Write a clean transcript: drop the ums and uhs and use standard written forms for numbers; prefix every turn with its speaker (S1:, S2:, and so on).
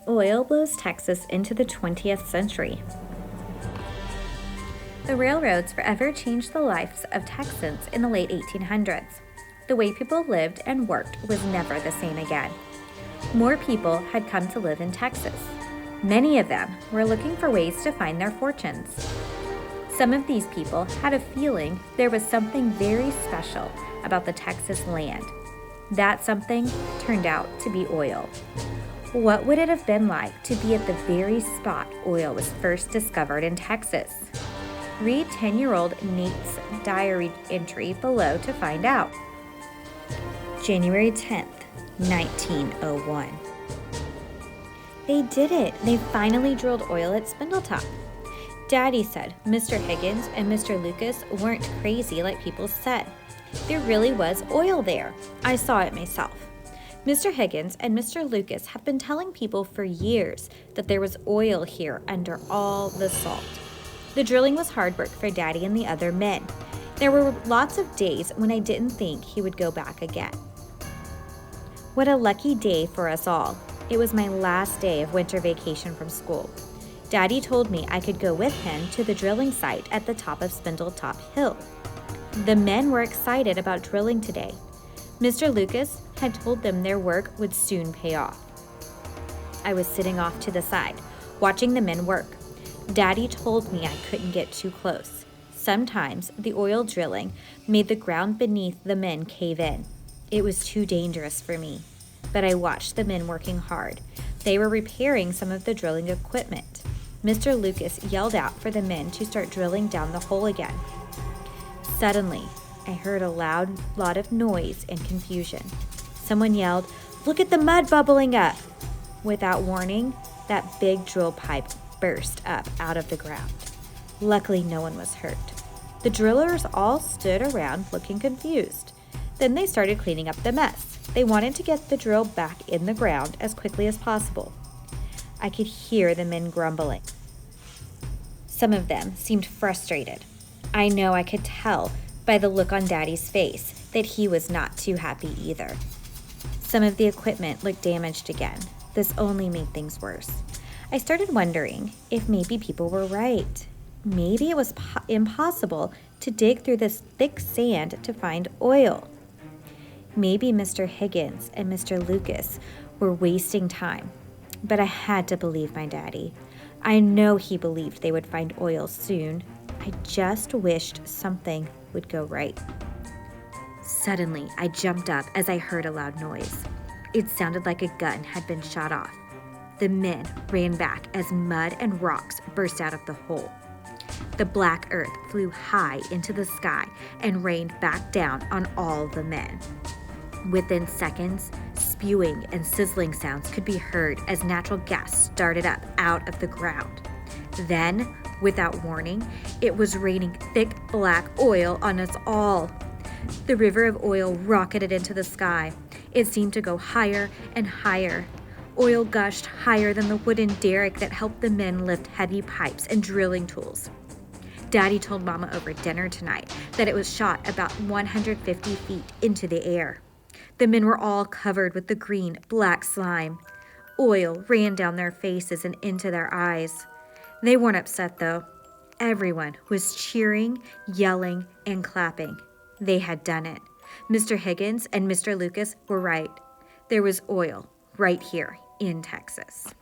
S1: Oil blows Texas into the 20th century. The railroads forever changed the lives of Texans in the late 1800s. The way people lived and worked was never the same again. More people had come to live in Texas. Many of them were looking for ways to find their fortunes. Some of these people had a feeling there was something very special about the Texas land. That something turned out to be oil. What would it have been like to be at the very spot oil was first discovered in Texas? Read 10-year-old Nate's diary entry below to find out. January 10th, 1901. They did it! They finally drilled oil at Spindletop. Daddy said Mr. Higgins and Mr. Lucas weren't crazy like people said. There really was oil there. I saw it myself. Mr. Higgins and Mr. Lucas have been telling people for years that there was oil here under all the salt. The drilling was hard work for Daddy and the other men. There were lots of days when I didn't think he would go back again. What a lucky day for us all. It was my last day of winter vacation from school. Daddy told me I could go with him to the drilling site at the top of Spindletop Hill. The men were excited about drilling today. Mr. Lucas had told them their work would soon pay off. I was sitting off to the side, watching the men work. Daddy told me I couldn't get too close. Sometimes the oil drilling made the ground beneath the men cave in. It was too dangerous for me, but I watched the men working hard. They were repairing some of the drilling equipment. Mr. Lucas yelled out for the men to start drilling down the hole again. Suddenly, I heard a lot of noise and confusion. Someone yelled, "Look at the mud bubbling up!" Without warning, that big drill pipe burst up out of the ground. Luckily, no one was hurt. The drillers all stood around looking confused. Then they started cleaning up the mess. They wanted to get the drill back in the ground as quickly as possible. I could hear the men grumbling. Some of them seemed frustrated. I know I could tell by the look on Daddy's face that he was not too happy either. Some of the equipment looked damaged again. This only made things worse. I started wondering if maybe people were right. Maybe it was impossible to dig through this thick sand to find oil. Maybe Mr. Higgins and Mr. Lucas were wasting time. But I had to believe my daddy. I know he believed they would find oil soon. I just wished something would go right. Suddenly, I jumped up as I heard a loud noise. It sounded like a gun had been shot off. The men ran back as mud and rocks burst out of the hole. The black earth flew high into the sky and rained back down on all the men. Within seconds, spewing and sizzling sounds could be heard as natural gas started up out of the ground. Then, without warning, it was raining thick black oil on us all. The river of oil rocketed into the sky. It seemed to go higher and higher. Oil gushed higher than the wooden derrick that helped the men lift heavy pipes and drilling tools. Daddy told Mama over dinner tonight that it was shot about 150 feet into the air. The men were all covered with the green, black slime. Oil ran down their faces and into their eyes. They weren't upset, though. Everyone was cheering, yelling, and clapping. They had done it. Mr. Higgins and Mr. Lucas were right. There was oil right here in Texas.